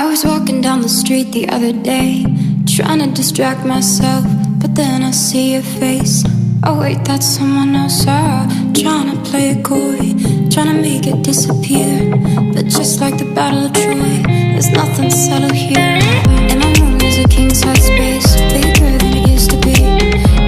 I was walking down the street the other day, trying to distract myself, but then I see your face. Oh wait, that's someone else. Trying to play it coy, trying to make it disappear. But just like the Battle of Troy, there's nothing settled here. And my room is a king-size space, bigger than it used to be.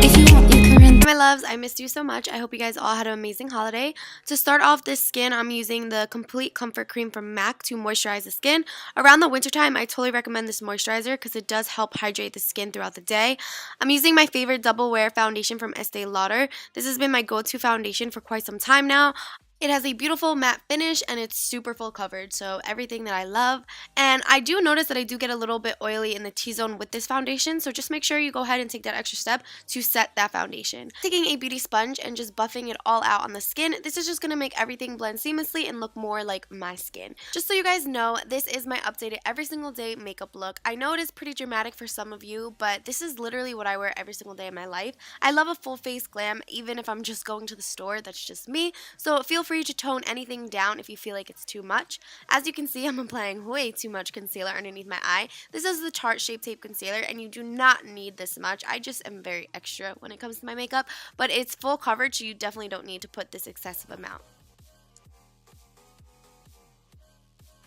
If you want, you can rent. My loves, I missed you so much. I hope you guys all had an amazing holiday. To start off this skin, I'm using the Complete Comfort Cream from MAC to moisturize the skin. Around the wintertime, I totally recommend this moisturizer because it does help hydrate the skin throughout the day. I'm using my favorite Double Wear foundation from Estée Lauder. This has been my go-to foundation for quite some time now. It has a beautiful matte finish and it's super full coverage, so everything that I love. And I do notice that I do get a little bit oily in the T-zone with this foundation, so just make sure you go ahead and take that extra step to set that foundation. Taking a beauty sponge and just buffing it all out on the skin, this is just going to make everything blend seamlessly and look more like my skin. Just so you guys know, this is my updated every single day makeup look. I know it is pretty dramatic for some of you, but this is literally what I wear every single day of my life. I love a full face glam, even if I'm just going to the store, that's just me. So feel free to tone anything down if you feel like it's too much. As you can see, I'm applying way too much concealer underneath my eye. This is the Tarte Shape Tape Concealer, and you do not need this much. I just am very extra when it comes to my makeup, but it's full coverage, so you definitely don't need to put this excessive amount.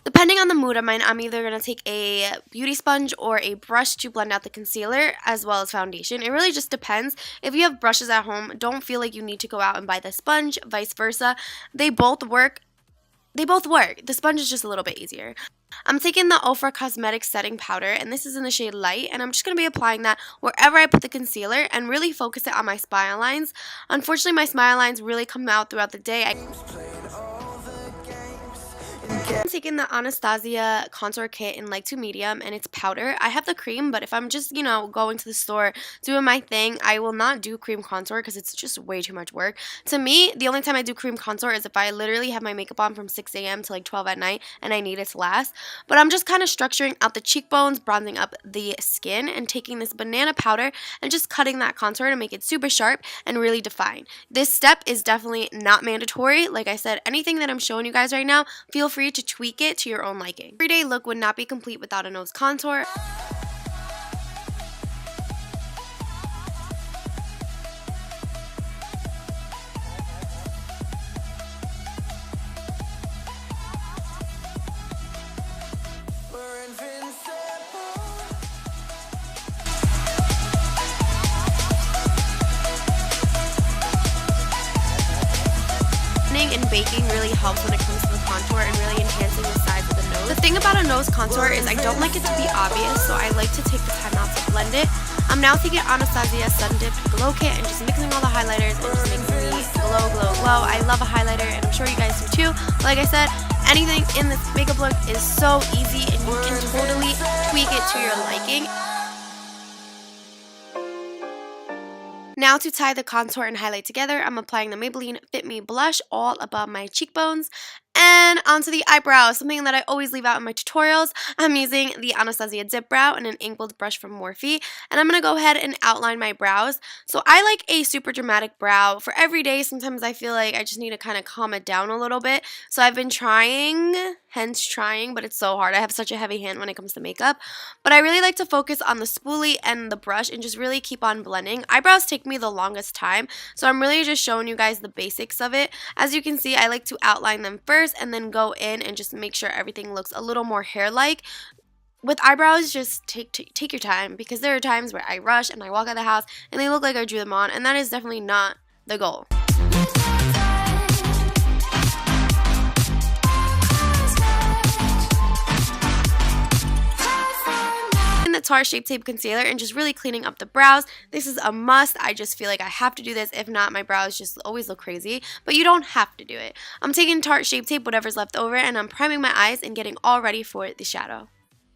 Depending on the mood of mine, I'm either going to take a beauty sponge or a brush to blend out the concealer as well as foundation. It really just depends. If you have brushes at home, don't feel like you need to go out and buy the sponge, vice versa. They both work. The sponge is just a little bit easier. I'm taking the Ofra Cosmetics Setting Powder, and this is in the shade Light, and I'm just going to be applying that wherever I put the concealer and really focus it on my smile lines. Unfortunately, my smile lines really come out throughout the day. I'm taking the Anastasia contour kit in light to medium, and it's powder. I have the cream, but if I'm just, going to the store doing my thing, I will not do cream contour because it's just way too much work. To me, the only time I do cream contour is if I literally have my makeup on from 6 a.m. to like 12 at night and I need it to last. But I'm just kind of structuring out the cheekbones, bronzing up the skin, and taking this banana powder and just cutting that contour to make it super sharp and really define. This step is definitely not mandatory. Like I said, anything that I'm showing you guys right now, feel free to tweak it to your own liking. Everyday look would not be complete without a nose contour. And baking really helps when it comes to the contour and really enhancing the size of the nose. The thing about a nose contour is I don't like it to be obvious, so I like to take the time out to blend it. I'm now taking Anastasia Sun Dipped Glow Kit and just mixing all the highlighters and just making me glow, glow, glow. I love a highlighter, and I'm sure you guys do too. But like I said, anything in this makeup look is so easy, and you can totally tweak it to your liking. Now to tie the contour and highlight together, I'm applying the Maybelline Fit Me Blush all above my cheekbones. And onto the eyebrows, something that I always leave out in my tutorials. I'm using the Anastasia Dip Brow and an angled brush from Morphe. And I'm going to go ahead and outline my brows. So I like a super dramatic brow. For every day, sometimes I feel like I just need to kind of calm it down a little bit. So I've been trying, but it's so hard. I have such a heavy hand when it comes to makeup. But I really like to focus on the spoolie and the brush and just really keep on blending. Eyebrows take me the longest time. So I'm really just showing you guys the basics of it. As you can see, I like to outline them first and then go in and just make sure everything looks a little more hair-like. With eyebrows, just take your time, because there are times where I rush and I walk out of the house and they look like I drew them on, and that is definitely not the goal. The Tarte Shape Tape Concealer and just really cleaning up the brows. This is a must. I just feel like I have to do this. If not, my brows just always look crazy, but you don't have to do it. I'm taking Tarte Shape Tape, whatever's left over, and I'm priming my eyes and getting all ready for the shadow.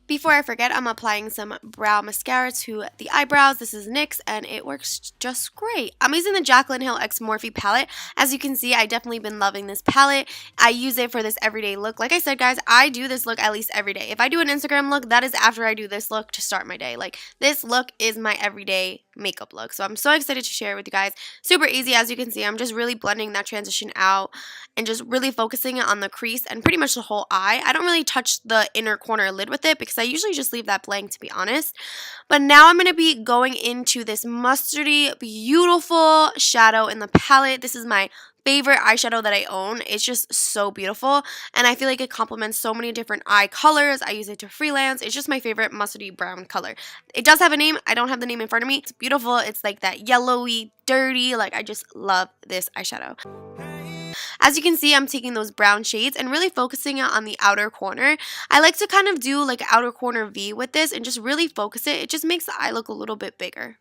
Before I forget, I'm applying some brow mascara to the eyebrows. This is NYX, and it works just great. I'm using the Jaclyn Hill X Morphe palette. As you can see, I've definitely been loving this palette. I use it for this everyday look. Like I said, guys, I do this look at least every day. If I do an Instagram look, that is after I do this look to start my day. Like, this look is my everyday makeup look. So I'm so excited to share it with you guys. Super easy, as you can see. I'm just really blending that transition out and just really focusing on the crease and pretty much the whole eye. I don't really touch the inner corner lid with it because I usually just leave that blank, to be honest. But now I'm going to be going into this mustardy, beautiful shadow in the palette. This is my favorite eyeshadow that I own. It's just so beautiful, and I feel like it complements so many different eye colors. I use it to freelance. It's just my favorite mustardy brown color. It does have a name. I don't have the name in front of me. It's beautiful. It's like that yellowy, dirty, like I just love this eyeshadow. As you can see, I'm taking those brown shades and really focusing it on the outer corner. I like to kind of do like an outer corner V with this and just really focus it. It just makes the eye look a little bit bigger.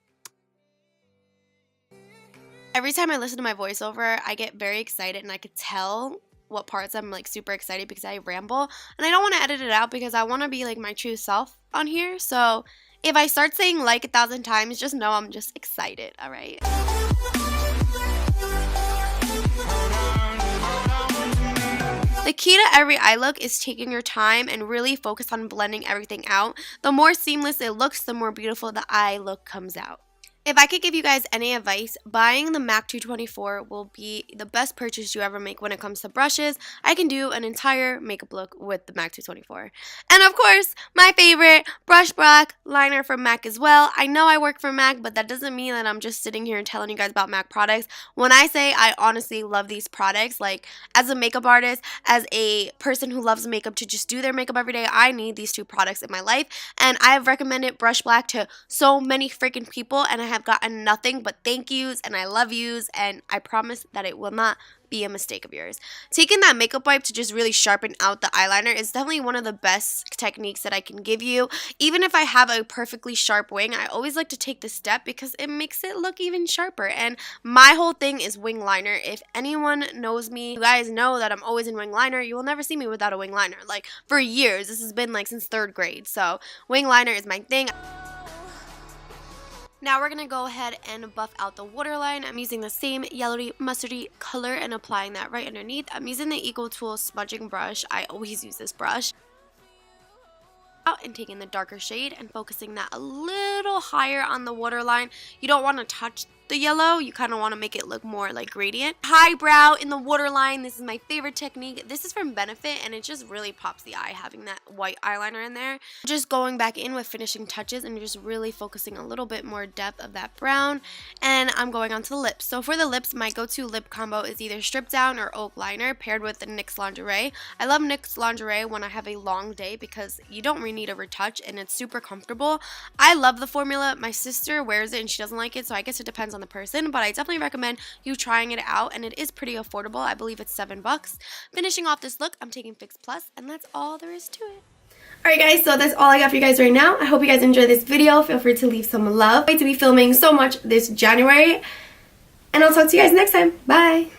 Every time I listen to my voiceover, I get very excited, and I could tell what parts I'm like super excited because I ramble, and I don't want to edit it out because I want to be like my true self on here. So if I start saying like 1,000 times, just know I'm just excited, all right? The key to every eye look is taking your time and really focus on blending everything out. The more seamless it looks, the more beautiful the eye look comes out. If I could give you guys any advice, buying the MAC 224 will be the best purchase you ever make when it comes to brushes. I can do an entire makeup look with the MAC 224. And of course, my favorite brush black liner from MAC as well. I know I work for MAC, but that doesn't mean that I'm just sitting here and telling you guys about MAC products. When I say I honestly love these products, like as a makeup artist, as a person who loves makeup to just do their makeup every day, I need these two products in my life. And I have recommended brush black to so many freaking people, and I have gotten nothing but thank yous and I love yous, and I promise that it will not be a mistake of yours. Taking that makeup wipe to just really sharpen out the eyeliner is definitely one of the best techniques that I can give you. Even if I have a perfectly sharp wing, I always like to take this step because it makes it look even sharper. And my whole thing is wing liner. If anyone knows me, you guys know that I'm always in wing liner. You will never see me without a wing liner. Like for years, this has been like since 3rd grade. So wing liner is my thing. Now we're going to go ahead and buff out the waterline. I'm using the same yellowy mustardy color and applying that right underneath. I'm using the Eco Tool smudging brush. I always use this brush. And taking the darker shade and focusing that a little higher on the waterline. You don't want to touch the yellow, you kind of want to make it look more like gradient. Highbrow in the waterline. This is my favorite technique. This is from Benefit, and it just really pops the eye having that white eyeliner in there. Just going back in with finishing touches and just really focusing a little bit more depth of that brown. And I'm going on to the lips. So for the lips, my go-to lip combo is either Strip Down or Oak Liner paired with the NYX Lingerie. I love NYX Lingerie when I have a long day because you don't really need a retouch and it's super comfortable. I love the formula. My sister wears it and she doesn't like it, so I guess it depends on the person, but I definitely recommend you trying it out, and it is pretty affordable. I believe it's $7. Finishing off this look, I'm taking Fix Plus, and that's all there is to it. Alright guys, so that's all I got for you guys right now. I hope you guys enjoyed this video. Feel free to leave some love. I'm going to be filming so much this January, and I'll talk to you guys next time. Bye!